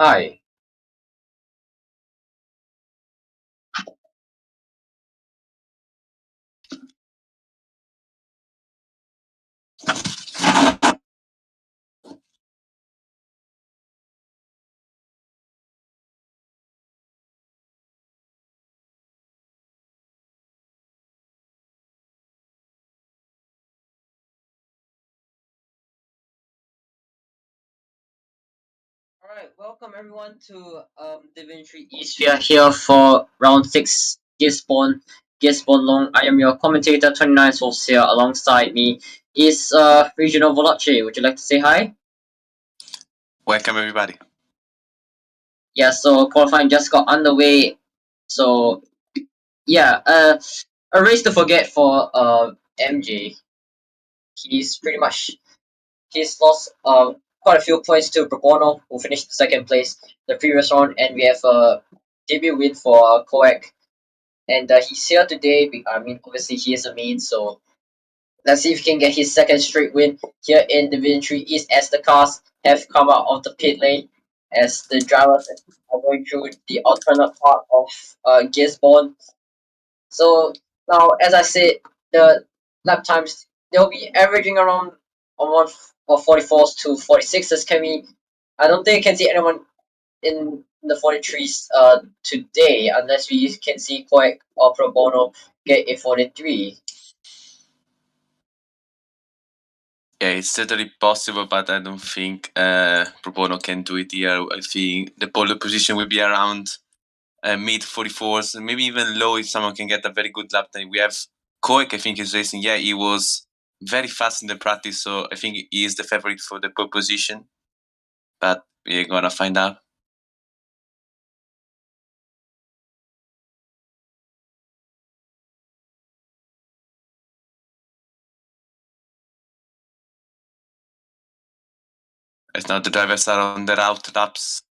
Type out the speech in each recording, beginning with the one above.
Hi. Alright, welcome everyone to Divinity East. We are here for round 6 Gisborne Long. I am your commentator 29 Souls here. Alongside me is Regional Voloce. Would you like to say hi? Welcome everybody. Yeah, so qualifying just got underway. So yeah, a race to forget for MJ. He's pretty much he's lost quite a few points to Probono, who finished second place the previous round, and we have a debut win for Koek. And he's here today. I mean, obviously he is a main, so let's see if he can get his second straight win here in Divinity East as the cars have come out of the pit lane, as the drivers are going through the alternate part of Gisborne. So now, as I said, the lap times they'll be averaging around on 144s to 46s. Can we? I don't think I can see anyone in the 43s today, unless we can see Quake or Pro Bono get a 43. Yeah, it's totally possible, but I don't think Propono can do it here. I think the pole position will be around mid 44s, maybe even low if someone can get a very good lap time. We have Koek, I think, is racing. Yeah, he was very fast in the practice, so I think he is the favorite for the pole position. But we're gonna find out. As now the drivers are on the route laps,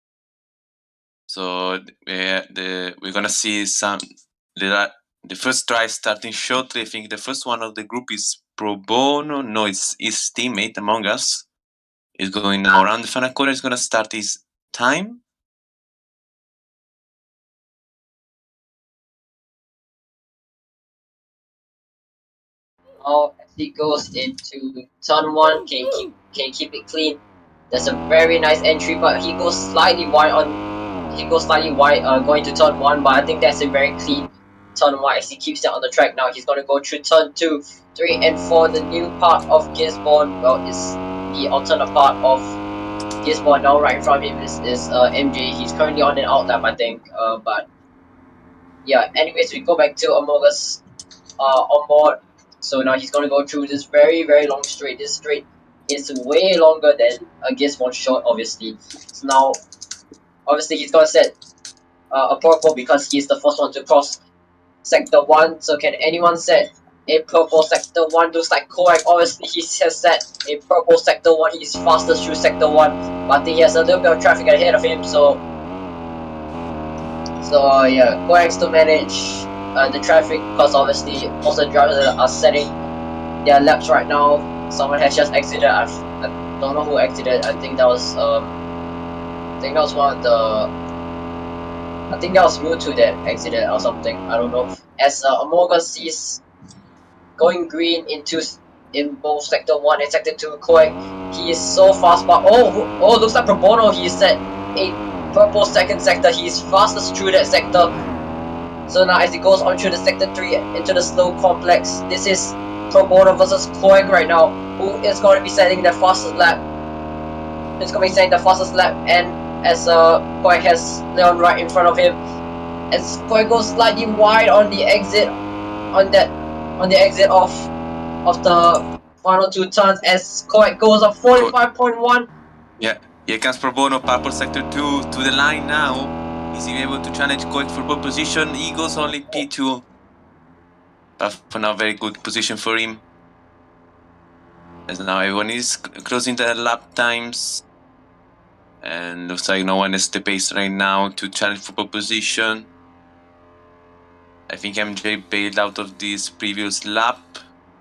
so we're gonna see the first drive starting shortly. I think the first one of the group is Pro Bono. No, it's his teammate Among Us. Is going now around the final corner. Is gonna start his time. Now, as he goes into turn one, can keep it clean. That's a very nice entry, but he goes slightly wide going to turn one. But I think that's a very clean turn one as he keeps it on the track. Now he's gonna go through turn 2, 3, and 4. The new part of Gisborne, well, is the alternate part of Gisborne. Now right in front of him is MJ. He's currently on an out lap, I think. But yeah. Anyways, we go back to Amogus on board. So now he's gonna go through this very long straight. This straight is way longer than a Gisborne short, obviously. So now, obviously, he's gonna set a purple because he's the first one to cross sector 1. So can anyone set a purple sector 1? Looks like Korak. Obviously, he has set a purple sector 1. He's fastest through sector 1, but I think he has a little bit of traffic ahead of him. So yeah, Korak's to manage the traffic, because obviously most of the drivers are setting their laps right now. Someone has just exited. I don't know who exited. I think that was one of the. I think that was Mewtwo that exited or something. I don't know. As Amoga sees going green in both sector 1 and sector 2, Koi, he is so fast. But looks like Pro Bono. He set a purple second sector. He's fastest through that sector. So now as he goes on through the sector 3 into the slow complex, this is Pro Bono versus Koek right now, who is going to be setting the fastest lap. And as Koek has Leon right in front of him. as Koi goes slightly wide on the exit on the exit of the final two turns as Koi goes up 45.1. Yeah, here comes Pro Bono, purple sector 2 to the line now. Is he able to challenge Koik for pole position? Eagles only P2. But for now, very good position for him. As now everyone is closing the lap times. And looks like no one is the pace right now to challenge for pole position. I think MJ bailed out of this previous lap.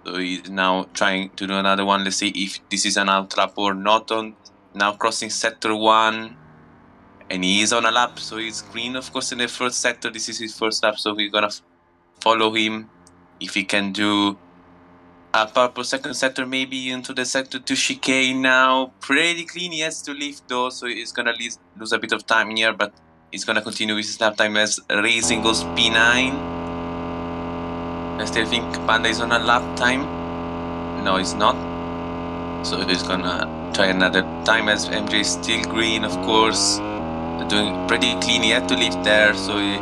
So he's now trying to do another one. Let's see if this is an out lap or not. On now crossing sector 1. And he is on a lap, so he's green, of course, in the first sector. This is his first lap, so we're gonna follow him. If he can do a purple second sector, maybe into the sector to chicane now. Pretty clean, he has to leave though, so he's gonna lose a bit of time here, but he's gonna continue with his lap time as Racing goes P9. I still think Panda is on a lap time. No, he's not. So he's gonna try another time as MJ is still green, of course. Doing pretty clean, he had to leave there, so he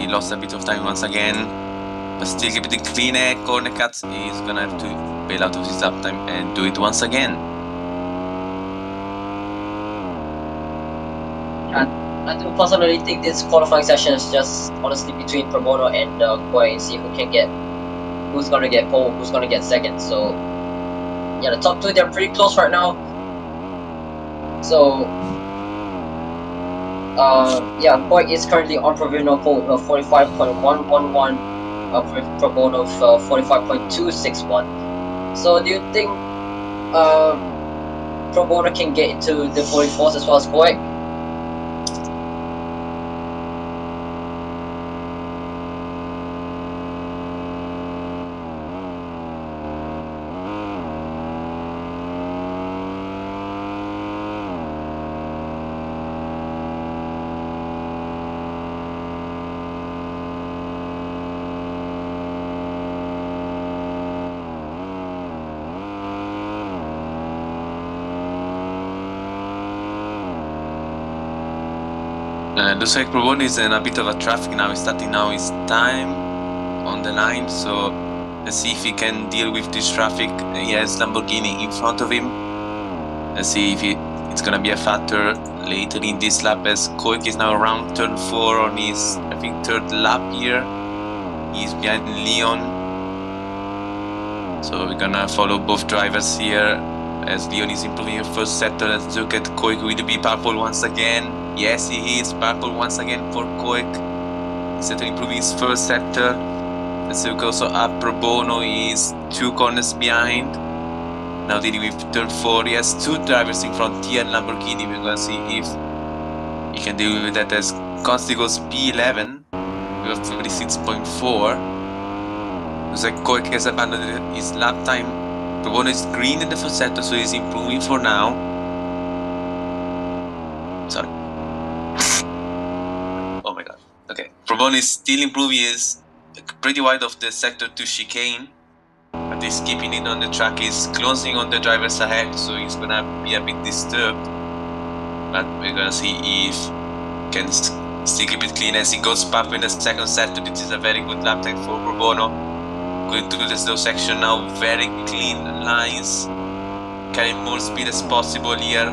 lost a bit of time once again. But still keep it clean, corner cuts, he's gonna have to bail out of his uptime and do it once again. I do personally think this qualifying session is just honestly between Pro Bono and Koi and see who's gonna get pole, who's gonna get second. So yeah, the top two, they're pretty close right now. So yeah, Koi is currently on provisional pole 45.111, Pro Bono of 45.261. So do you think Pro Bono can get into the 44s as well as Koi? Looks like Pro Bono is in a bit of a traffic now. He's starting now his time on the line, so let's see if he can deal with this traffic. He has Lamborghini in front of him. Let's see if it's gonna be a factor later in this lap as Koik is now around turn 4 on his, I think, third lap here. He's behind Leon. So we're gonna follow both drivers here as Leon is improving her first sector. Let's look at Koik. Will it be purple once again? Yes, he is purple once again for Koik. He's certainly improving his first sector. Let's look also at Pro Bono. Is 2 corners behind. Now dealing with turn 4. He has 2 drivers in front, Tia and Lamborghini. We're gonna see if he can deal with that as Consti goes P11. We have 36.4. Looks like Koik has abandoned his lap time. Pro Bono is green in the first sector, so he's improving for now. Sorry. Oh my god. Okay. Pro Bono is still improving. Is pretty wide of the sector to chicane. But he's keeping it on the track. He's closing on the drivers ahead, so he's gonna be a bit disturbed. But we're gonna see if he can still keep it clean as he goes past in the second sector. This is a very good lap time for Pro Bono. Going through the slow section now, very clean lines. Carrying more speed as possible here.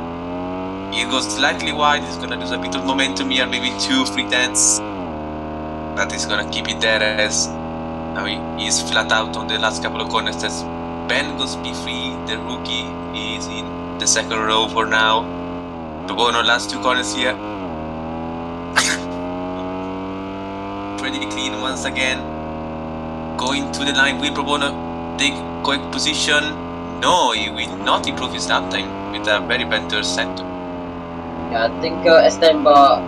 He goes slightly wide, he's gonna lose a bit of momentum here, maybe 2-3 tenths. But he's gonna keep it there as now he is flat out on the last couple of corners as Ben goes P3, the rookie is in the second row for now. Pro Bono last 2 corners here. Pretty clean once again. Going to the line, will Pro Bono take Koik position? No, he will not improve his lap time with a very better sector. Yeah, I think Estemba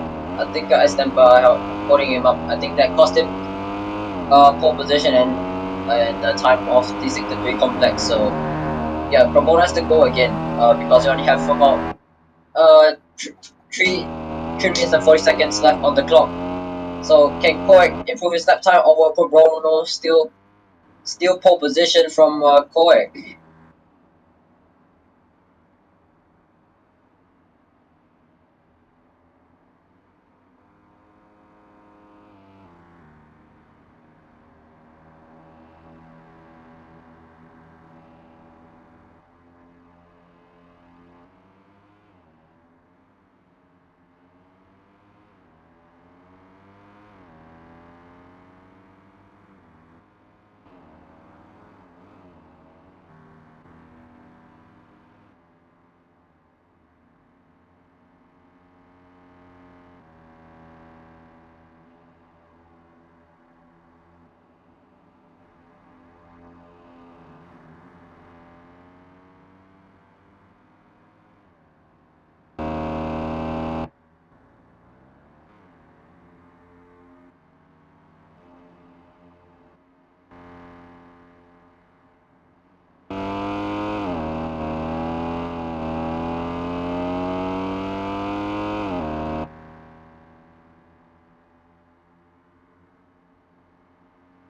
holding him up. I think that cost him pole position and the time of the sector 3 complex. So yeah, Pro Bono has to go again because we only have about 3 minutes and 40 seconds left on the clock. So can Koik improve his lap time, or will Pro Bono still pole position from Koik?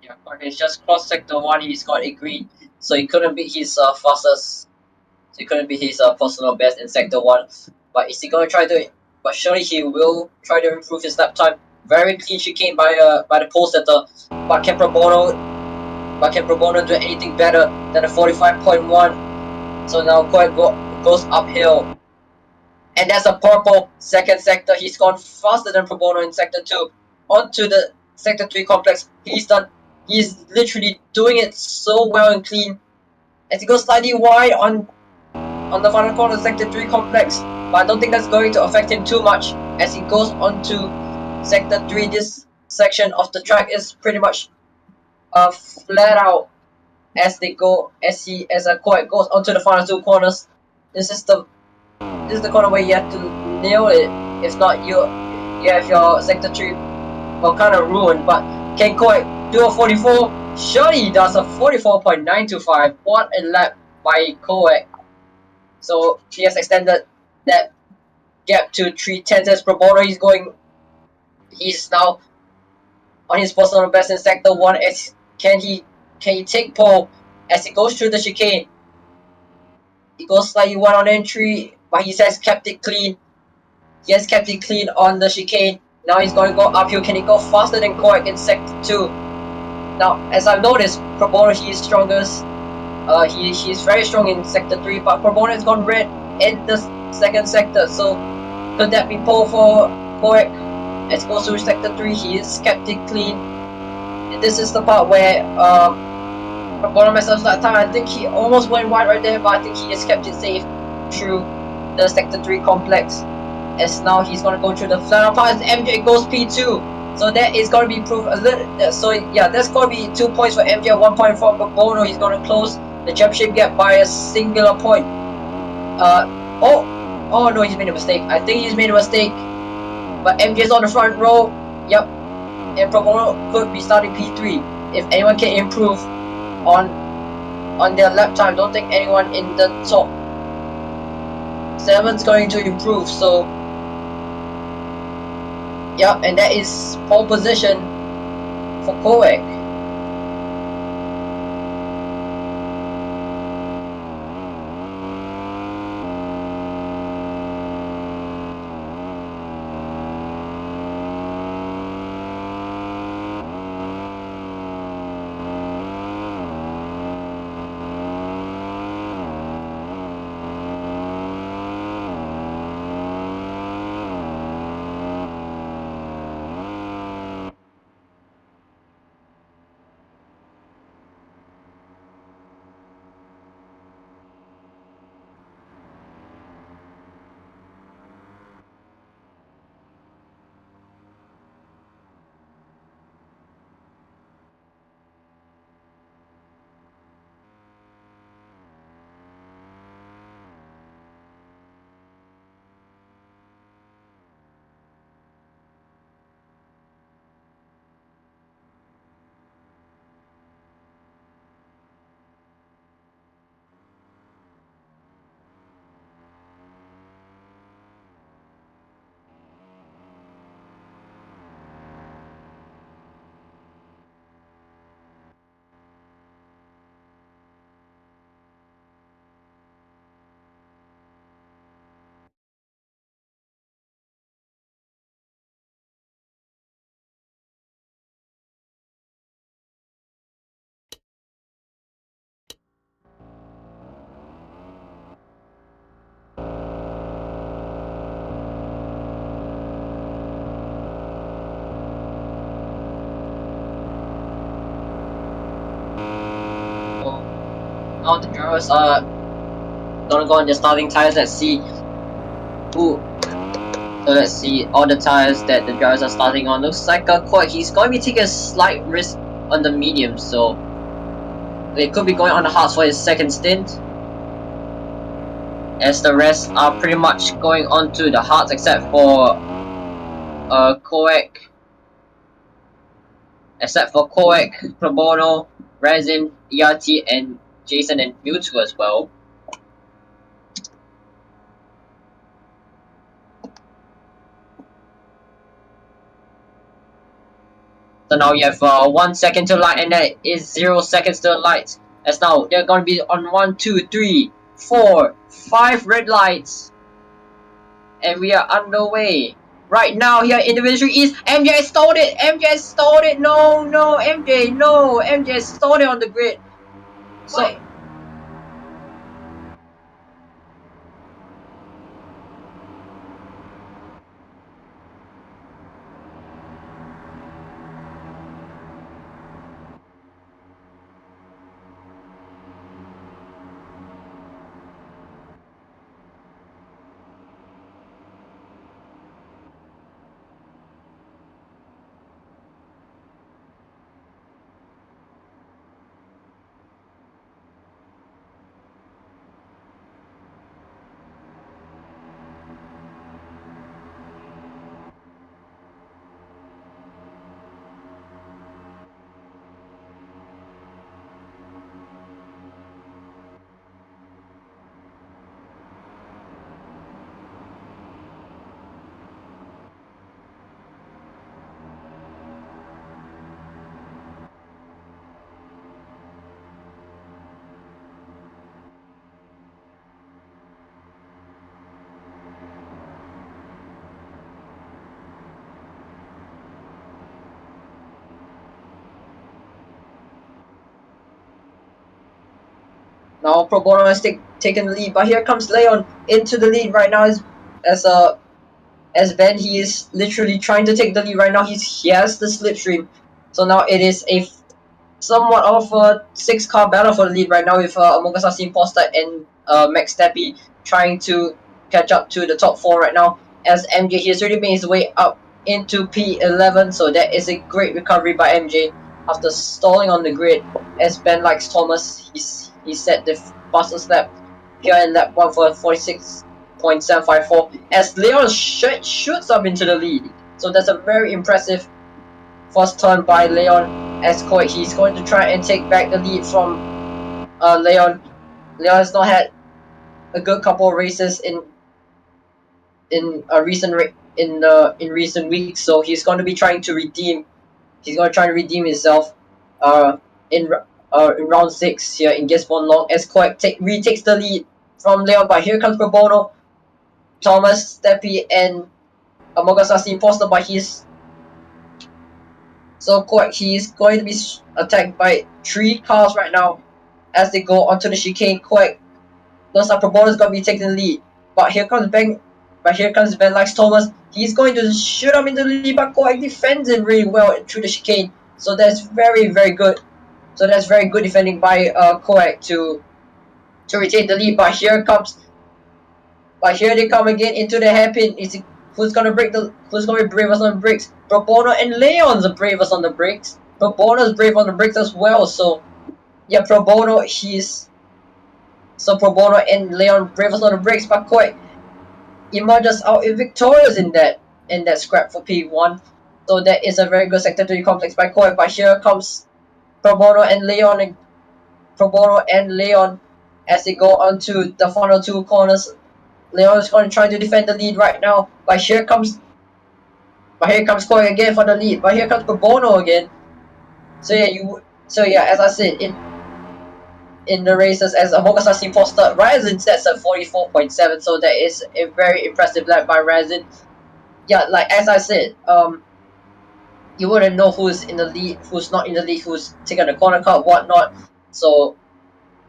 Yeah, okay, it's just cross sector 1, he's got a green, so he couldn't beat his fastest, so he couldn't beat his personal best in sector 1. But is he gonna try to, but surely he will try to improve his lap time. Very clean chicane by the pole setter, but can Pro Bono do anything better than a 45.1? So now Quack goes uphill. And there's a purple second sector. He's gone faster than Pro Bono in sector 2. Onto the sector 3 complex. He's literally doing it so well and clean. As he goes slightly wide on the final corner of sector 3 complex. But I don't think that's going to affect him too much as he goes onto sector 3. This section of the track is pretty much flat out as they go as a Quack goes onto the final 2 corners. This is the corner where you have to nail it. If not, you have your sector 3 well kind of ruined. But can Koi do a 44? Sure, he does a 44.925. What a lap by Koi. So he has extended that gap to 3/10 as Pro Bono. He's now on his personal best in sector 1. As can he take pole as he goes through the chicane? He goes slightly wide on entry, but he has kept it clean. He has kept it clean on the chicane. Now he's going to go uphill. Can he go faster than Koik in sector 2? Now, as I've noticed, Pro Bono, he is strongest. He's very strong in sector 3, but Pro Bono has gone red in the second sector. So, could that be pole for Koik? As he goes through sector 3, he has kept it clean. And this is the part where Pro Bono messed up that time. I think he almost went wide right there, but I think he has kept it safe through the sector 3 complex. As now he's gonna go through the final part. MJ goes P2, so that is gonna be proof a little. So yeah, that's gonna be 2 points for MJ, 1 point for Bono. He's gonna close the championship gap by a singular point. Oh no, he's made a mistake. I think he's made a mistake. But MJ's on the front row. Yep, and Pro Bono could be starting P3 if anyone can improve on their lap time. Don't think anyone in the top 7's going to improve. So. Yep, and that is pole position for Koek. Now the drivers are gonna go on their starting tires. Let's see who. So let's see all the tires that the drivers are starting on. Looks like he's going to be taking a slight risk on the medium, so they could be going on the hards for his second stint. As the rest are pretty much going on to the hards except for Koek. Pro Bono, Resin, Yati, and Jason and Mewtwo as well. So now you have 1 second to light, and that is 0 seconds to light. As now they're gonna be on 1, 2, 3, 4, 5 red lights, and we are underway. Right now here in Division East, MJ stole it! MJ stole it! No, no, MJ, no! MJ stole it on the grid. So now Pro Bono has taken the lead, but here comes Leon into the lead right now as as Ben. He is literally trying to take the lead right now. He has the slipstream, so now it is a somewhat of a 6-car battle for the lead right now with Among Us Imposter and Max Steppy trying to catch up to the top 4 right now. As MJ, he has already made his way up into P11, so that is a great recovery by MJ after stalling on the grid. As Ben likes Thomas, he set the fastest lap here in lap 1 for 46.754 as Leon shoots up into the lead. So that's a very impressive first turn by Leon as he's going to try and take back the lead from Leon. Leon has not had a good couple of races in recent weeks, so he's going to be trying to redeem. He's going to try to redeem himself uh, in in round 6 here in Gisborne Long as Koek retakes the lead from Leon. But here comes Pro Bono, Thomas, Steppy, and Amogasasi Imposter, but he's so he's going to be attacked by 3 cars right now as they go onto the chicane. Quack looks like Pro Bono's going to be taking the lead, but here comes Ben. But here comes Ben likes Thomas. He's going to shoot him in the lead, but Quack defends him really well through the chicane. So that's very, very good. So that's very good defending by Quack to retain the lead. But here they come again into the hairpin. Who's gonna be bravest on the brakes? Pro Bono and Leon's the bravest on the brakes. Pro Bono's brave on the brakes as well. So yeah, Pro Bono Pro Bono and Leon bravest on the brakes, but Koi emerges out victorious in that scrap for P1. So that is a very good sector 3 complex by Koi. But here comes Pro Bono and Leon as they go onto the final 2 corners. Leon is going to try to defend the lead right now, but here comes Koi again for the lead. But here comes Pro Bono again. So yeah, as I said in the races, as Amogasas Imposter, Ryzen sets at 44.7. So that is a very impressive lap by Ryzen. Yeah, like as I said, you wouldn't know who's in the lead, who's not in the lead, who's taking the corner cut, whatnot. So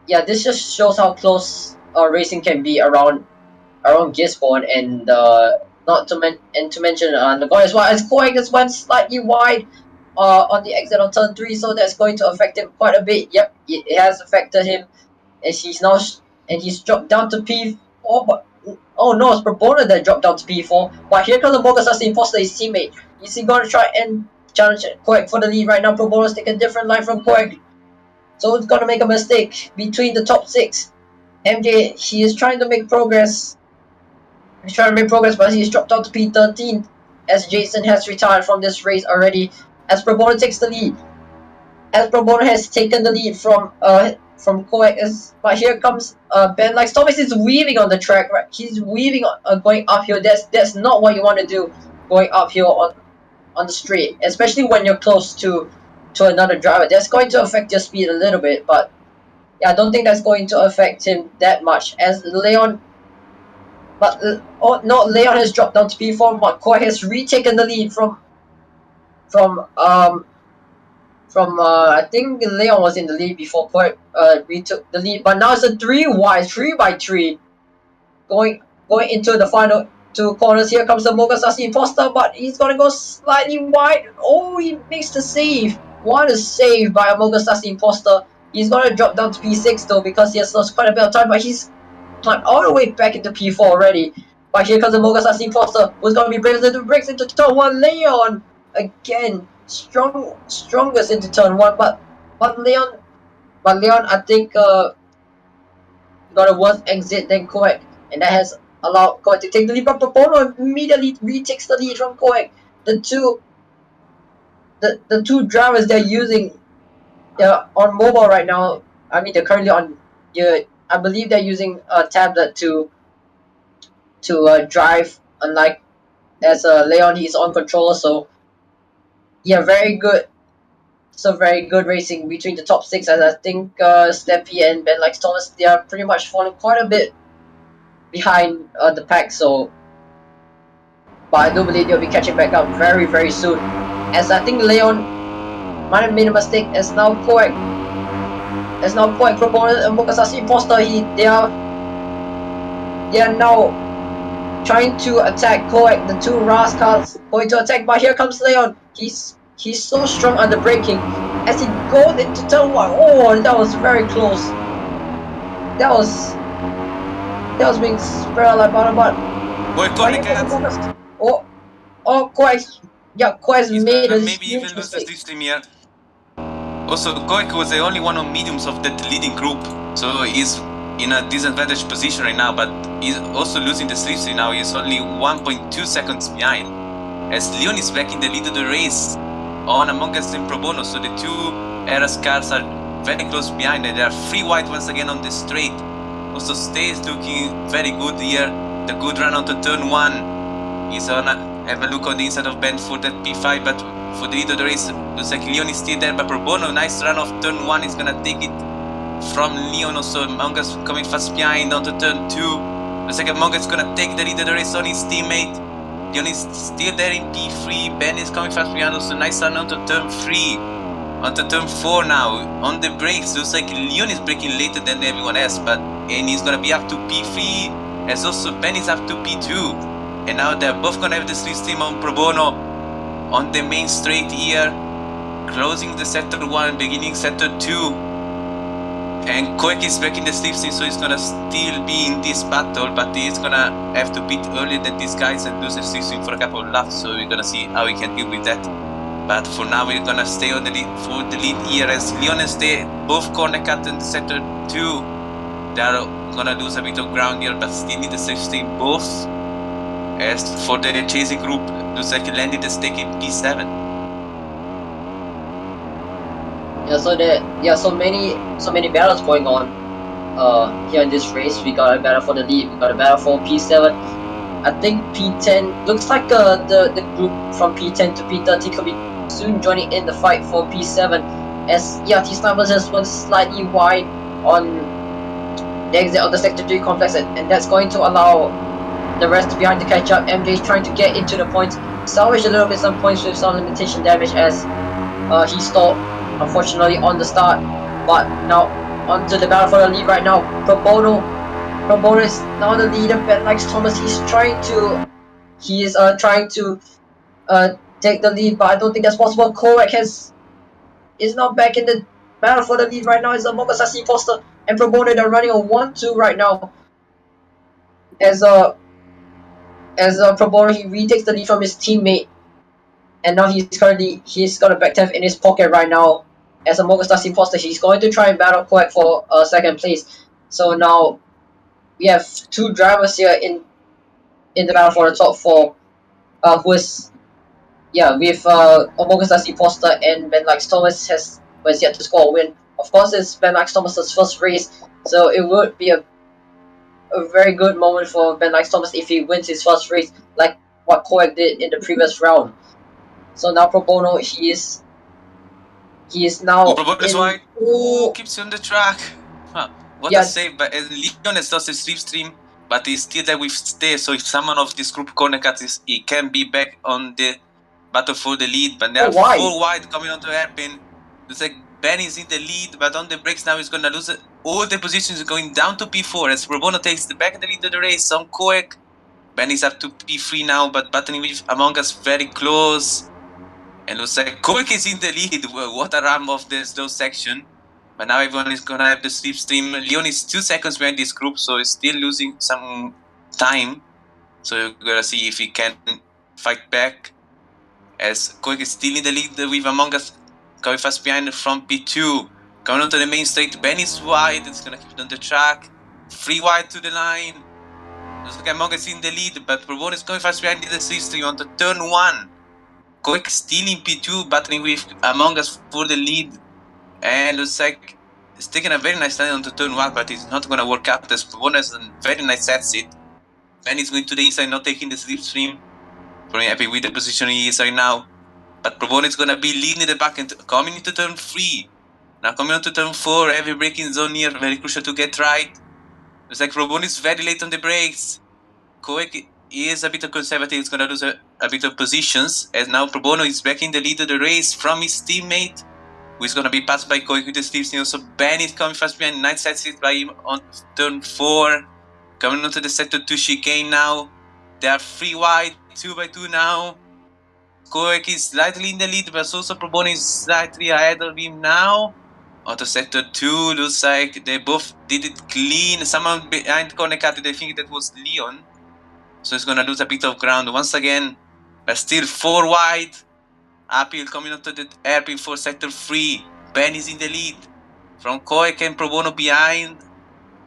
yeah, this just shows how close racing can be around Gisborne, and to mention Nagoya as well, as Koi just went slightly wide on the exit of turn 3, so that's going to affect him quite a bit. Yep, it has affected him, as he's dropped down to P4. But oh no, it's Pro Bono that dropped down to P4. But here comes the Mogasas Imposter, his teammate. Is he going to try and challenge Quack for the lead right now? Pro Bono's taking a different line from Quack, so it's going to make a mistake between the top 6. MJ, he is trying to make progress. But he's dropped out to P13 as Jason has retired from this race already. As Pro Bono takes the lead. As Pro Bono has taken the lead from Koek, but here comes Ben likes Thomas is weaving on the track. Right, he's weaving going uphill. That's not what you want to do going uphill on the straight, especially when you're close to another driver. That's going to affect your speed a little bit, but yeah, I don't think that's going to affect him that much. As Leon, but oh no, Leon has dropped down to P4. McCoy has retaken the lead from I think Leon was in the lead before Coy retook the lead, but now it's a 3 by 3 going into the final two corners. Here comes the Mogasasi imposter, but he's gonna go slightly wide. Oh, he makes the save. What a save by a Mogasasi imposter. He's gonna drop down to P6 though because he has lost quite a bit of time, but he's climbed all the way back into P4 already. But here comes the Mogasasi imposter, who's gonna be breaks into turn 1. Leon again, strongest into turn 1, but Leon, I think got a worse exit than Koek, and that has allowed Koek to take the lead. But Propono immediately retakes the lead from Koek. The two drivers they're using on mobile right now. I mean, they're currently on. I believe they're using a tablet to drive. Unlike as Leon, he's on controller. So yeah, very good. So very good racing between the top six. As I think Steppy and Ben Likes Thomas, they are pretty much falling quite a bit behind the pack. So, but I do believe they'll be catching back up very, very soon. As I think Leon might have made a mistake. As now Koek proponent and Mogasasi imposter. They are now trying to attack Koek. The two rascals going to attack, but here comes Leon. He's so strong under braking as he goes into turn 1. Oh, that was very close. That was being spread like butter, but Koek's made a huge mistake. Also, Koek was the only one on mediums of that leading group, so he's in a disadvantaged position right now, but he's also losing the slipstream now. He's only 1.2 seconds behind, as Leon is back in the lead of the race on Among Us and Pro Bono, so the two Eras cars are very close behind, and there are 3 white once again on the straight. Also, Stays looking very good here. The good run onto turn 1. He's gonna have a look on the inside of Ben for that P5, but for the lead of the race, looks like Leon is still there. But Pro Bono, nice run off turn 1, is gonna take it from Leon. Also, Among Us coming fast behind onto turn 2. Looks like Among Us is gonna take the lead of the race on his teammate. Leon is still there in P3. Ben is coming fast behind. Also, nice run onto turn 3. Onto turn 4 now. On the brakes, looks like Leon is braking later than everyone else, and he's gonna be up to P3, as also Ben is up to P2. And now they're both gonna have the slipstream on Pro Bono on the main straight here, closing the sector 1, beginning sector 2. And Koek is back in the slipstream, so he's gonna still be in this battle, but he's gonna have to beat earlier than these guys and lose the slipstream for a couple of laps, so we're gonna see how he can deal with that. But for now, we're gonna stay on the lead for the lead here, as Leon and Stay both corner cut in the sector 2. They are gonna lose a bit of ground here, but still in the slipstream both. As for the chasing group, looks like landed is taking P7. So many battles going on here in this race. We got a battle for the lead, we got a battle for P7. I think P10 looks like the group from P10 to P30 could be soon joining in the fight for P7, as T-Snipers just went slightly wide on the exit of the Sector 3 complex, and that's going to allow the rest behind to catch up. MJ is trying to get into the points, salvage a little bit some points with some limitation damage, as he stalled unfortunately on the start. But now onto the battle for the lead right now. Pro Bono is now the leader. Ben Likes Thomas, he is trying to take the lead, but I don't think that's possible. Koek is now back in the battle for the lead right now. It's a Mogasasi imposter and Pro Bono. They're running a 1-2 right now, as Pro Bono, he retakes the lead from his teammate, and now he's got a back 10th in his pocket right now. As a Mogasasi imposter, he's going to try and battle Koek for second place. So now we have 2 drivers here in the battle for the top 4, who is with Mogasasi imposter and Ben Likes Thomas has yet to score a win. Of course, it's Ben Likes Thomas's first race, so it would be a very good moment for Ben Likes Thomas if he wins his first race, like what Koek did in the previous round. So now Pro Bono, he is now Pro is in. wide. Ooh, keeps on the track. Huh. What a Yeah. save! But Leon has lost his slipstream, but he's still there with stay. So if someone of this group corner cuts, he can be back on the battle for the lead. But there are wide. 4 wide coming onto hairpin. Looks like Ben is in the lead, but on the brakes now he's gonna lose it. All the positions going down to P4 as Pro Bono takes the back of the lead of the race on Koek. Ben is up to P3 now, but battling with Among Us very close. And looks like Koek is in the lead. What a ramp of this slow section. But now everyone is gonna have the slipstream. Leon is 2 seconds behind this group, so he's still losing some time. So you're gonna see if he can fight back. As Koek is still in the lead with Among Us coming fast behind from P2. Coming onto the main straight, Ben is wide. It's gonna keep it on the track. 3 wide to the line. Looks like Among Us in the lead, but Probon is going fast behind the slipstream on the turn 1. Koek still in P2, battling with Among Us for the lead. And looks like it's taking a very nice line on the turn 1, but it's not going to work out as Probon has a very nice exit. Ben is going to the inside, not taking the slipstream. Very happy with the position he is right now. But Probon is going to be leading the back and coming into turn 3. Now coming on to turn 4, heavy braking zone here, very crucial to get right. Looks like Probon is very late on the brakes. Koek is a bit conservative, he's going to lose a bit of positions, as now Pro Bono is back in the lead of the race from his teammate, who is going to be passed by Koek with the slipstream. So Ben is coming fast behind, nice side sit by him on turn 4, coming onto the sector 2 chicane now. They are 3 wide, 2 by 2 now. Koek is slightly in the lead, but also Pro Bono is slightly ahead of him now. Onto sector 2, looks like they both did it clean. Someone behind Konekati, I think that was Leon. So he's going to lose a bit of ground once again. But still 4 wide. Apil coming onto the airpin for sector 3. Ben is in the lead. From Koek and Pro Bono behind.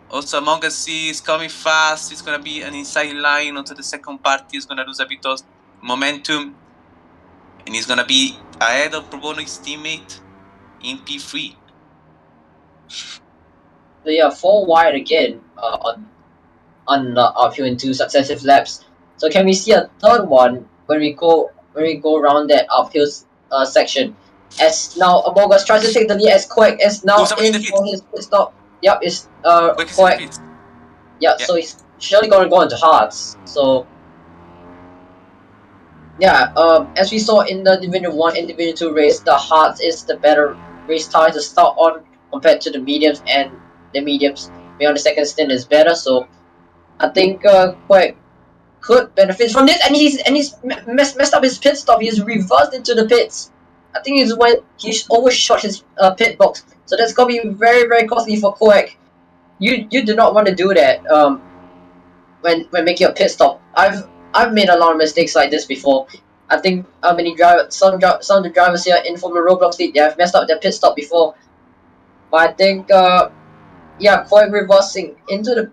Also Among Us is coming fast. It's going to be an inside line onto the second party. He's going to lose a bit of momentum. And he's going to be ahead of Pro Bono's teammate in P3. So yeah, 4 wide again on uphill in 2 successive laps. So can we see a third one when we go around that uphill section? As now Among Us tries to take the lead as Koek is now in for his pit stop. Yep, it's Koek. Yeah, so he's surely gonna go into hards. So yeah, as we saw in the Division 1 and Division 2 race, the hards is the better race tire to start on compared to the mediums, and the mediums beyond the second stint is better. So I think Koek could benefit from this, and he's messed up his pit stop. He's reversed into the pits. I think it's when he overshot his pit box, so that's gonna be very, very costly for Koek. You do not want to do that when making a pit stop. I've made a lot of mistakes like this before. I think some of the drivers here in from the Roblox League, they have messed up their pit stop before. But I think yeah, Koek reversing into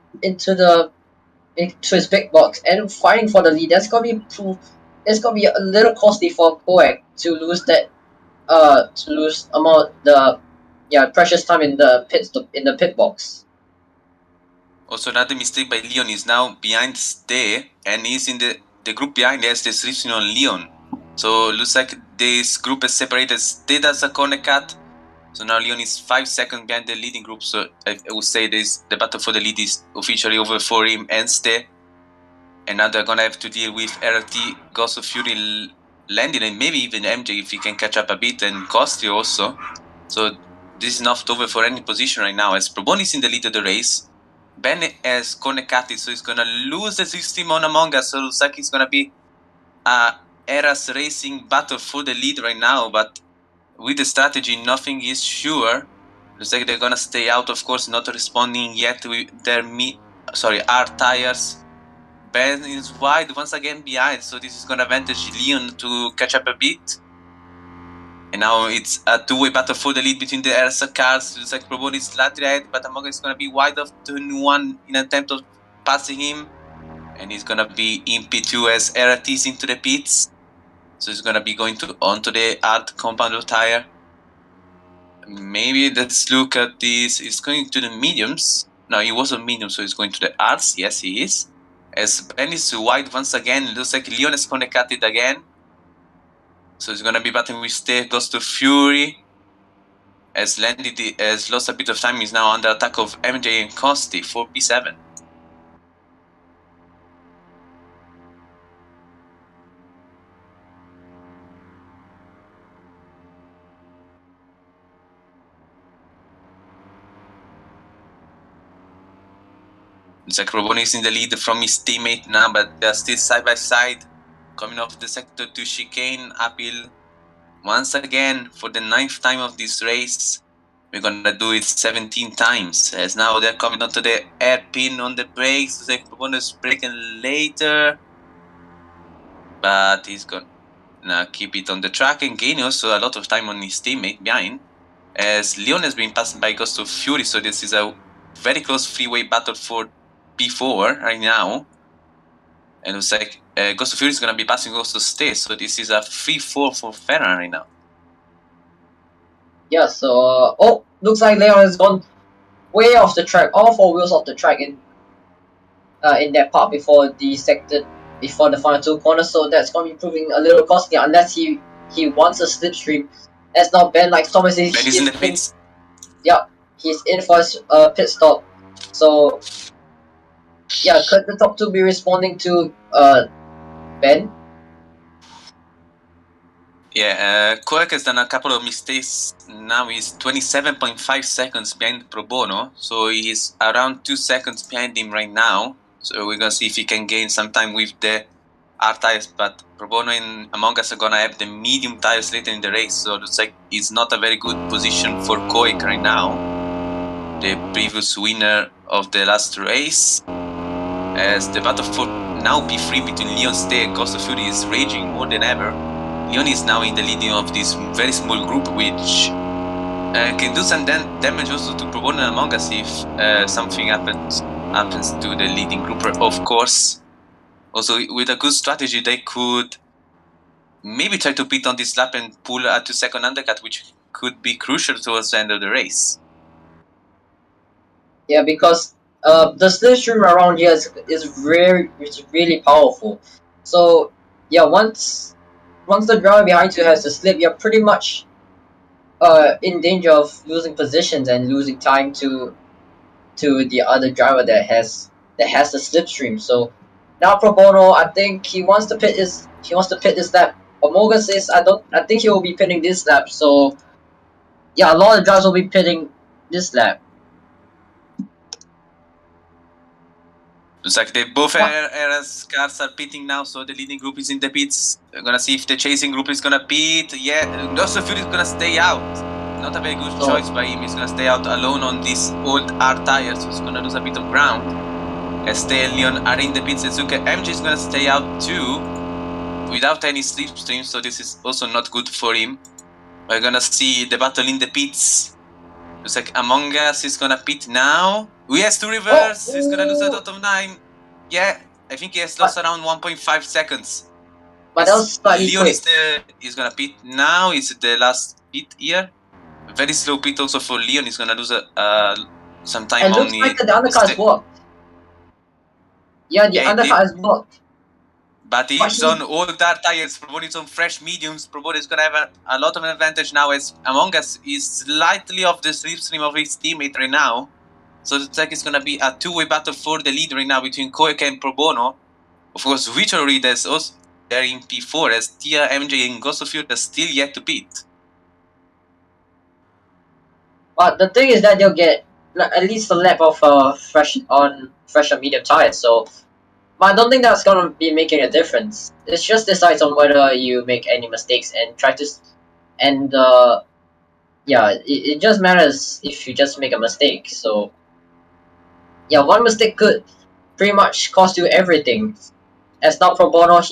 his big box and fighting for the lead. That's gonna be a little costly for Koek to lose that precious time in the pit box. Also, another mistake by Leon is now behind Stay, and he's in the group behind. There's the restriction on Leon. So looks like this group is separated. Stay does a corner cut. So now Leon is 5 seconds behind the leading group. So I would say the battle for the lead is officially over for him and Stay. And now they're gonna have to deal with RT, Ghost of Fury, Landing, and maybe even MJ if he can catch up a bit, and Costi also. So this is not over for any position right now, as Probon is in the lead of the race. Ben has Konekati, so he's gonna lose the system on Among Us, so it looks like it's gonna be a Eras Racing battle for the lead right now, but with the strategy, nothing is sure. Looks like they're gonna stay out, of course, not responding yet with their R tires. Ben is wide once again behind, so this is gonna advantage Leon to catch up a bit. And now it's a two-way battle for the lead between the Ersa cars. Looks like Probon is slightly ahead, but Among is gonna be wide of turn 1 in an attempt of passing him. And he's gonna be in P2 as RT's into the pits. So he's gonna be going onto the hard compound tire. Maybe let's look at this. He's going to the mediums. No, he was on medium, so he's going to the arts. Yes, he is. As Ben is wide once again, looks like Leon is gonna cut it again. So he's gonna be battling with Stay, goes to Fury. Has lost a bit of time. He's now under attack of MJ and Costi for P7. Zach Roboni is in the lead from his teammate now, but they're still side by side. Coming off the sector to chicane uphill. Once again, for the 9th time of this race, we're gonna do it 17 times. As now they're coming onto the hairpin on the brakes. Zach Roboni is braking later, but he's gonna keep it on the track and gain also a lot of time on his teammate behind. As Leon has been passed by Ghost of Fury, so this is a very close freeway battle for P4 right now. And it's like Ghost of Fury is going to be passing Ghost of Stay, so this is a 3-4 for Ferran right now. Yeah, so looks like Leon has gone way off the track, all 4 wheels off the track in that part before the final 2 corners, so that's going to be proving a little costly unless he wants a slipstream. That's not Ben, like Thomas is. Ben is in the pits. Yeah, he's in for his pit stop. So yeah, could the top 2 be responding to Ben? Yeah, Koek has done a couple of mistakes. Now he's 27.5 seconds behind Pro Bono, so he's around 2 seconds behind him right now. So we're gonna see if he can gain some time with the hard tires, but Pro Bono and Among Us are gonna have the medium tires later in the race, so it looks like it's not a very good position for Koek right now, the previous winner of the last race. As the battle for now P3 between Leon Stay and Ghost of Fury is raging more than ever. Leon is now in the leading of this very small group, which can do some damage also to Pro Bono and Among Us if something happens to the leading group, of course. Also, with a good strategy, they could maybe try to pit on this lap and pull a 2-second undercut, which could be crucial towards the end of the race. Yeah, because the slipstream around here is really powerful. So yeah, once the driver behind you has to slip, you're pretty much in danger of losing positions and losing time to the other driver that has the slipstream. So now Pro Bono, I think he wants to pit this lap. Omega says I think he will be pitting this lap. So yeah, a lot of drivers will be pitting this lap. Looks like both Era's cars are pitting now, so the leading group is in the pits. We're gonna see if the chasing group is gonna pit. Yeah, Ghost of Fury is gonna stay out. Not a very good choice by him. He's gonna stay out alone on these old hard tires, so he's gonna lose a bit of ground. Estelle and Leon are in the pits. Suzuka MJ is gonna stay out too, without any slipstream, so this is also not good for him. We're gonna see the battle in the pits. Looks like Among Us is gonna pit now. He has to reverse. He's gonna lose a lot of time. Yeah, I think he has lost around 1.5 seconds. But that was slightly quick. He's gonna pit now. It's the last pit here. Very slow pit also for Leon. He's gonna lose some time. And looks like the undercut is blocked. Yeah, the undercut is blocked. But he's on old hard tires. Pro Bono is on fresh mediums. Pro Bono is gonna have a lot of an advantage now, as Among Us is slightly off the slipstream of his teammate right now. So it looks like it's gonna be a 2-way battle for the lead right now between Koek and Pro Bono. Of course, Richard Reed is also there in P4, as Tia, MJ, and Ghost of Fury are still yet to pit. But the thing is that you'll get at least a lap of fresh and medium tires. So, but I don't think that's gonna be making a difference. It just decides on whether you make any mistakes and try to, and yeah, it just matters if you just make a mistake. So, yeah, one mistake could pretty much cost you everything. As now Pro Bono, looks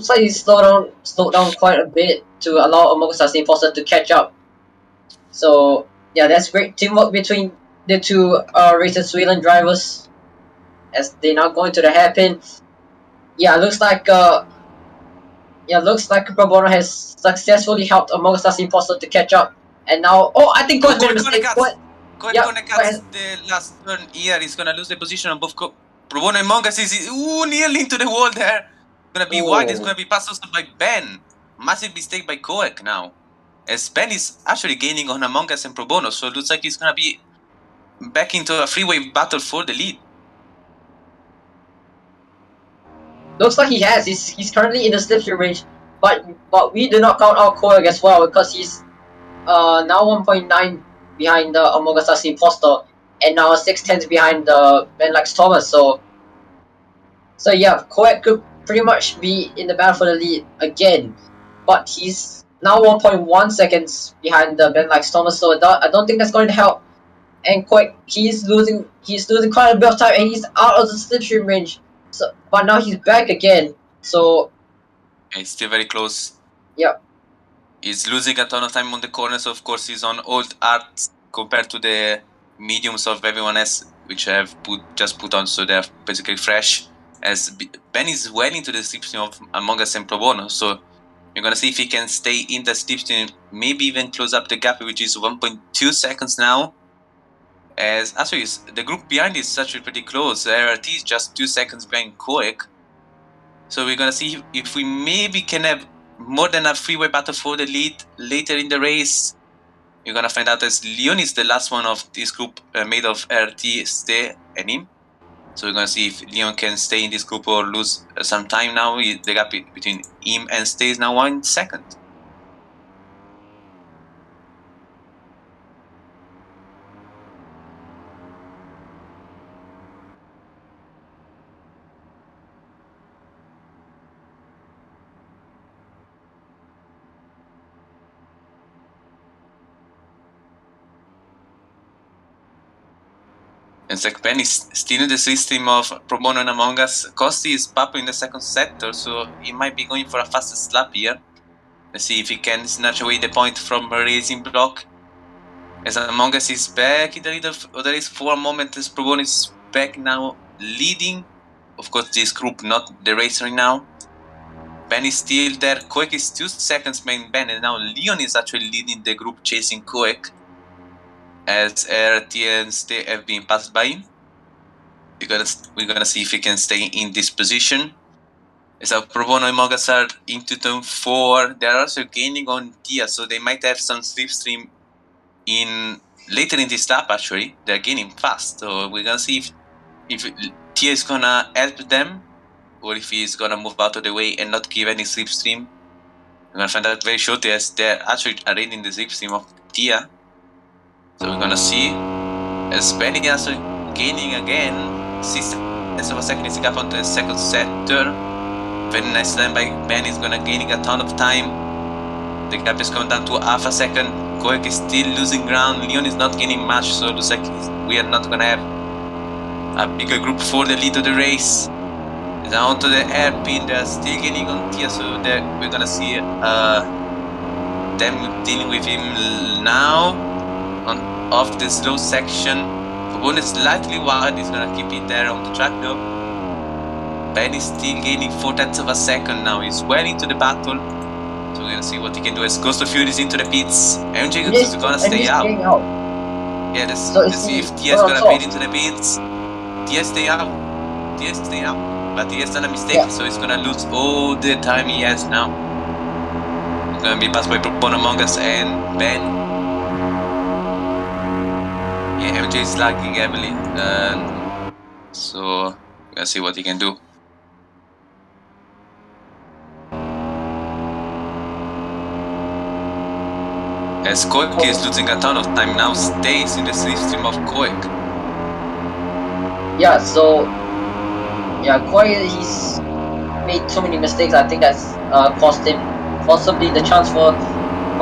like he's slowed down quite a bit to allow Amogus Imposter to catch up. So yeah, that's great teamwork between the two Racing Sweden drivers as they now go into the hairpin. Yeah, looks like Pro Bono has successfully helped Among Us Imposter to catch up. And now, I think Koek made a mistake. Koek gonna cut the last turn here. He's gonna lose the position on both Pro Bono and Among Us. Is nearly into the wall there. Gonna be wide. It's gonna be passed also by Ben. massive mistake by Koek now. As Ben is actually gaining on Among Us and Pro Bono, so it looks like he's gonna be back into a freeway battle for the lead. Looks like he has. He's currently in the slipstream range, but we do not count out Koyak as well because he's now 1.9 behind the Among Us as the imposter, and now 6/10 behind the Ben Lex Thomas. So yeah, Koyak could pretty much be in the battle for the lead again, but he's now 1.1 seconds behind the Ben Lex Thomas. So I don't think that's going to help. And Koyak, he's losing quite a bit of time, and he's out of the slipstream range. So but now he's back again. So He's still very close. yeah. He's losing a ton of time on the corners. Of course, he's on old art compared to the mediums of everyone else, which have just put on, so they're basically fresh. As Ben is well into the slipstream of Among Us and Pro Bono, so you're gonna see if he can stay in the slipstream, maybe even close up the gap, which is 1.2 seconds now. As actually the group behind is actually pretty close. RRT is just 2 seconds behind Koek. So we're gonna see if we maybe can have more than a freeway battle for the lead later in the race. You're gonna find out as Leon is the last one of this group made of RT, Stay, and him. So we're gonna see if Leon can stay in this group or lose some time now. The gap between him and Stay is now 1 second. And Ben is still in the system of Pro Bono and Among Us. Costi is popping in the second sector, so he might be going for a fastest lap here. Let's see if he can snatch away the point from a racing block. As Among Us is back in the lead of the race for a moment, as Pro Bono is back now leading. Of course, this group, not the race right now. Ben is still there. Koek is 2 seconds behind Ben, and now Leon is actually leading the group chasing Koek. As RT and Stay have been passed by him. We're gonna see if he can stay in this position. As Pro Bono and Among Us are into turn 4, they're also gaining on Tia, so they might have some slipstream later in this lap. Actually, they're gaining fast, so we're gonna see if Tia is gonna help them, or if he's gonna move out of the way and not give any slipstream. We're gonna find out very shortly, as they're actually arranging the slipstream of Tia. So we're gonna see as Benny is also gaining again. 6 tenths of a second is the gap onto the second sector. Very nice time by Ben is gonna gaining a ton of time. The gap is coming down to half a second. Koek is still losing ground. Leon is not gaining much, so it looks like we are not gonna have a bigger group for the lead of the race. Now onto the airpin, they're still gaining on Tia, so we're gonna see them dealing with him now off the slow section. One is slightly wide, he's gonna keep it there on the track though. Ben is still gaining 4 tenths of a second now. He's well into the battle, so we're gonna see what he can do as Ghost of Fury is into the pits. MJ is gonna stay out. Yeah, let's see if Tia is gonna fade into the pits. Tia stay out. But he has done a mistake, so he's gonna lose all the time he has now. He's gonna be passed by Pro Bono, Among Us, and Ben. Yeah, MJ is lagging heavily, so we're gonna see what he can do. As Koek is losing a ton of time now, stays in the slipstream of Koek. Yeah, so Koek, he's made too many mistakes. I think that's cost him possibly the chance for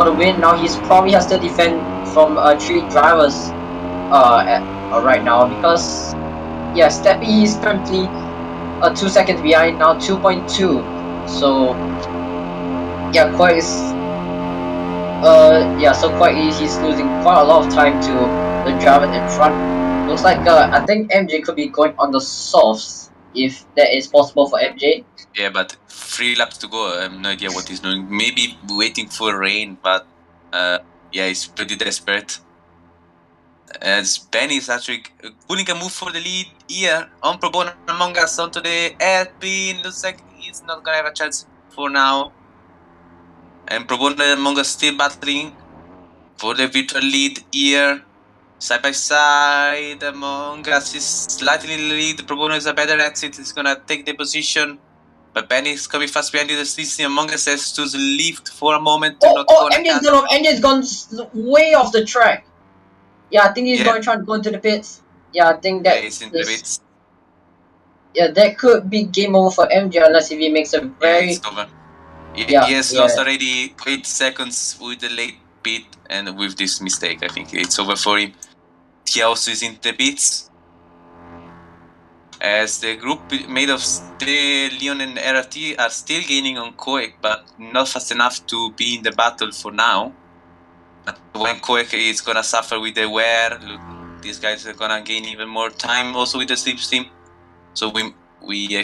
the win. Now he's probably has to defend from 3 drivers right now, because Steppy is currently 2 seconds behind now, 2.2. So Koek is Koek he's losing quite a lot of time to the driver in front. Looks like I think MJ could be going on the softs, if that is possible for MJ. Yeah, but 3 laps to go. I have no idea what he's doing. Maybe waiting for rain, but he's pretty desperate. As Ben is actually pulling a move for the lead here on Pro Bono Among Us onto the airpin. Looks like he's not gonna have a chance for now. And Pro Bono and Among Us still battling for the virtual lead here. Side by side, Among Us is slightly in the lead. Pro Bono is a better exit. He's gonna take the position. But Benny is coming fast behind the system. Among Us has to lift for a moment to not go on a cut. MJ's gone way off the track. Yeah, I think he's going to try to go into the pits. Yeah, I think that he's in the pits. Yeah, that could be game over for MJ unless if he makes a very... it's over. He has lost already 8 seconds with the late pit, and with this mistake, I think it's over for him. He also is in the pits. As the group made of Leon and RRT are still gaining on Koek, but not fast enough to be in the battle for now. But when Koek is gonna suffer with the wear, look, these guys are gonna gain even more time also with the slipstream. So I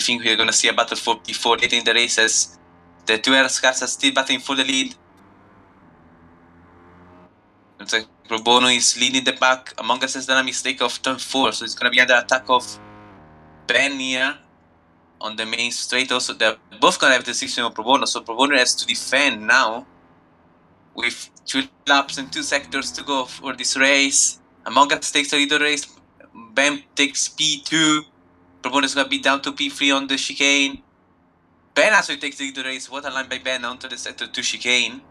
think we're gonna see a battle for P4 later in the race, as the two air cars are still battling for the lead. Looks like Pro Bono is leading the back. Among Us has done a mistake of turn 4, so it's gonna be under attack of Ben here on the main straight. Also, they're both gonna have the decision of Pro Bono, so Pro Bono has to defend now with 2 laps and 2 sectors to go for this race. Among Us takes the leader race. Ben takes P2. Pro Bono is gonna be down to P3 on the chicane. Ben actually takes the leader race. What a line by Ben onto the sector 2 chicane.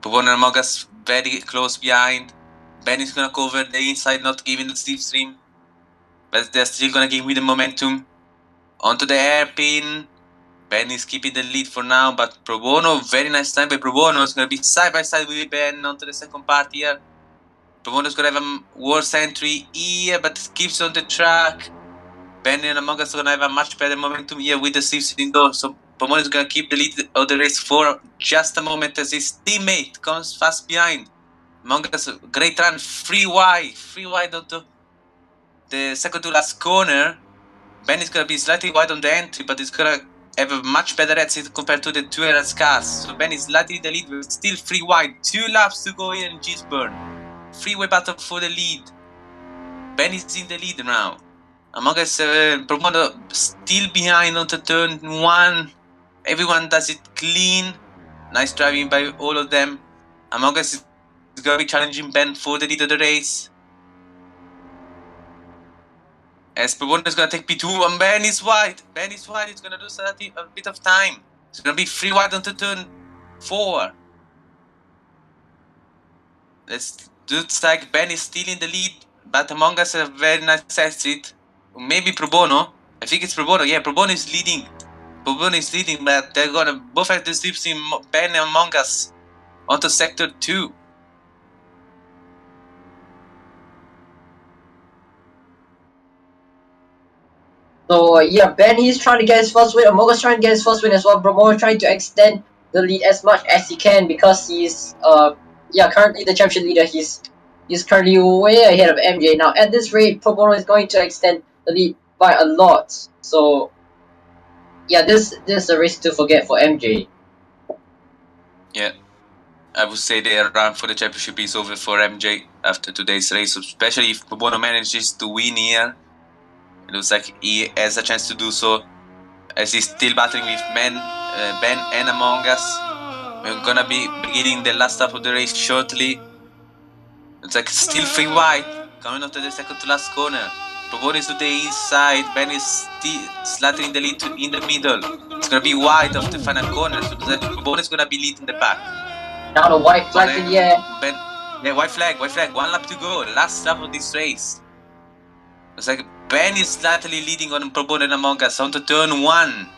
Pro Bono and Among Us very close behind. Ben is gonna cover the inside, not giving the slipstream. But they're still gonna give me the momentum. Onto the hairpin. Ben is keeping the lead for now, but Pro Bono, very nice time by Pro Bono. It's gonna be side by side with Ben onto the second part here. Pro Bono is gonna have a worse entry here, but keeps on the track. Ben and Among Us are gonna have a much better momentum here with the slipstream though. So Pro Bono is gonna keep the lead of the race for just a moment as his teammate comes fast behind. Among Us, great run, free wide onto the second to last corner. Ben is gonna be slightly wide on the entry, but he's gonna have a much better exit compared to the 2 RS cars. So Ben is slightly in the lead, but still free wide. 2 laps to go here in Gisborne. Freeway battle for the lead. Ben is in the lead now. Among Us, Pro Bono still behind onto turn 1. Everyone does it clean. Nice driving by all of them. Among Us is gonna be challenging Ben for the lead of the race. As Pro Bono is gonna take P2 and Ben is wide. It's gonna lose a bit of time. It's gonna be free wide onto turn 4. Looks like Ben is still in the lead, but Among Us a very nice exit. Maybe Pro Bono. I think it's Pro Bono. Yeah, Pro Bono is leading. But they're gonna both have the slipstream, Ben and Among Us onto sector 2. So yeah, Ben he's trying to get his first win. Among Us trying to get his first win as well. Pro Bono trying to extend the lead as much as he can because he's currently the championship leader. He's currently way ahead of MJ now. At this rate, Pro Bono is going to extend the lead by a lot. So yeah, this is a race to forget for MJ. Yeah, I would say the run for the championship is over for MJ after today's race, especially if Pro Bono manages to win here. It looks like he has a chance to do so, as he's still battling with Ben and Among Us. We're gonna be beginning the last lap of the race shortly. It's like still free wide, coming up to the second to last corner. Pro Bono is to the inside, Ben is still slightly in the lead in the middle. It's gonna be wide of the final corner, so Pro Bono is gonna be leading the back. Now the white flag in the air. White flag, 1 lap to go, last lap of this race. It's like Ben is slightly leading on Pro Bono and Among Us onto turn 1.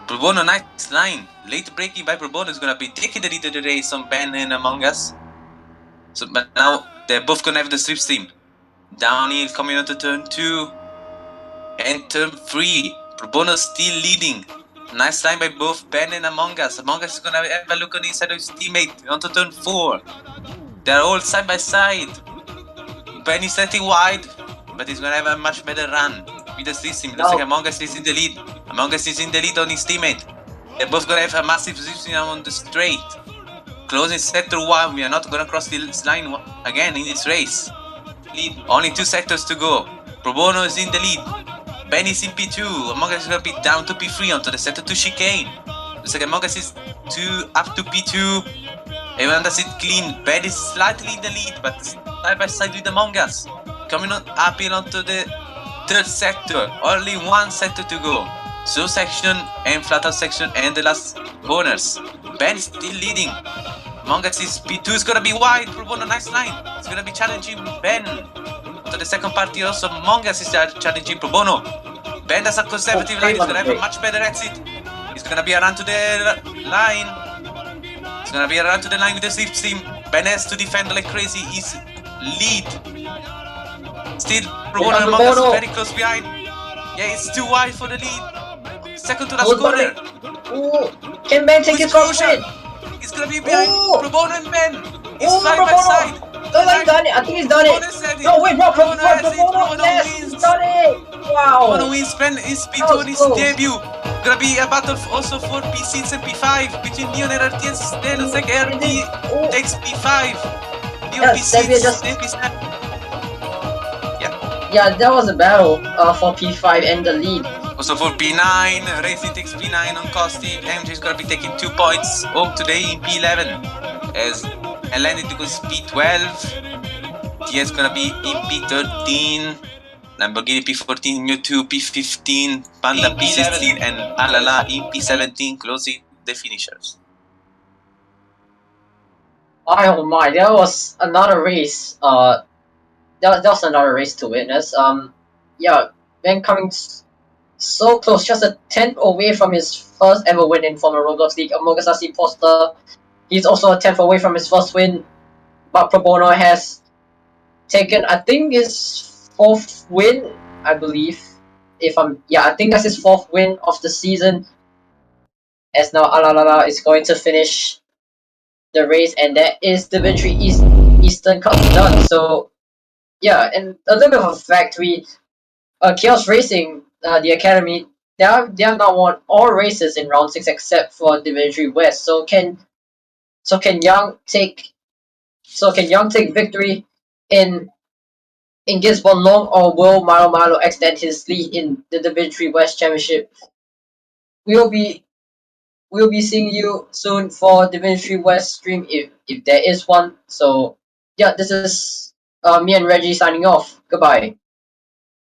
Pro Bono, nice line. Late braking by Pro Bono is gonna be taking the lead of the race on Ben and Among Us. So, but now they're both gonna have the slipstream. Downhill coming onto turn 2 and turn 3. Pro Bono still leading. Nice line by both Ben and Among Us. Among Us is gonna have a look on the inside of his teammate onto turn 4. They're all side by side. Ben is slightly wide, but he's gonna have a much better run with the slipstream. Looks like Among Us is in the lead. Among Us is in the lead on his teammate. They're both gonna have a massive slipstream on the straight. Closing sector 1, we are not gonna cross this line again in this race. Only 2 sectors to go. Pro Bono is in the lead. Ben is in P2. Among Us is gonna be down to P3 onto the sector 2 chicane. Looks like Among Us is 2 up to P2. Everyone does it clean. Ben is slightly in the lead, but side by side with Among Us. Coming on up in onto the third sector. Only one sector to go. Slow section and flat out section and the last corners. Ben is still leading. Among Us is P2 is gonna be wide. Pro Bono, nice line. It's gonna be challenging Ben. To the second party also Among Us is challenging Pro Bono. Ben has a conservative line. He's gonna have a much better exit. He's gonna be around to the line. He's gonna be around to the line with the slip team. Ben has to defend like crazy. He's lead. Still, Pro Bono and Among Us very close behind. Yeah, it's too wide for the lead. Second to last corner. Can Ben take his first win? He's gonna be behind Pro Bono and Ben. He's side Pro by Bono. side. Oh, he's done it. I think he's done it. No, wait, Pro Bono. Yes, he's done it. Wow. Pro Bono wins. Ben is P2 on his debut. Gonna be a battle also for P6 and P5 between Leon and RT, and still looks like RT takes P5. Leon P6, then P7. Yeah, that was a battle for P5 and the lead. Also for P9, Racing takes P9 on Costi. MJ is gonna be taking 2 points home today in P11. As Atlantic goes P12. Tia is gonna be in P13. Lamborghini P14, Mewtwo P15, Panda P16, and Alala in P17, closing the finishers. Oh my, that was another race. That was another race to witness. Yeah, Ben coming so close, just a 10th away from his first ever win in Former Roblox League. Among Us Imposter, he's also a 10th away from his first win, but Pro Bono has taken, I think, his 4th win, I believe. I think that's his 4th win of the season. As now Alalala is going to finish the race, and that is the victory Eastern Cup done. So yeah, and a little bit of a fact, Chaos Racing, the academy, they have not won all races in round 6 except for Divisory West. So can Young take victory in Gisborne Long, or will Malo extend his lead in the Divisory West Championship? We'll be seeing you soon for Divisory West stream if there is one. So yeah, this is me and Reggie signing off. Goodbye.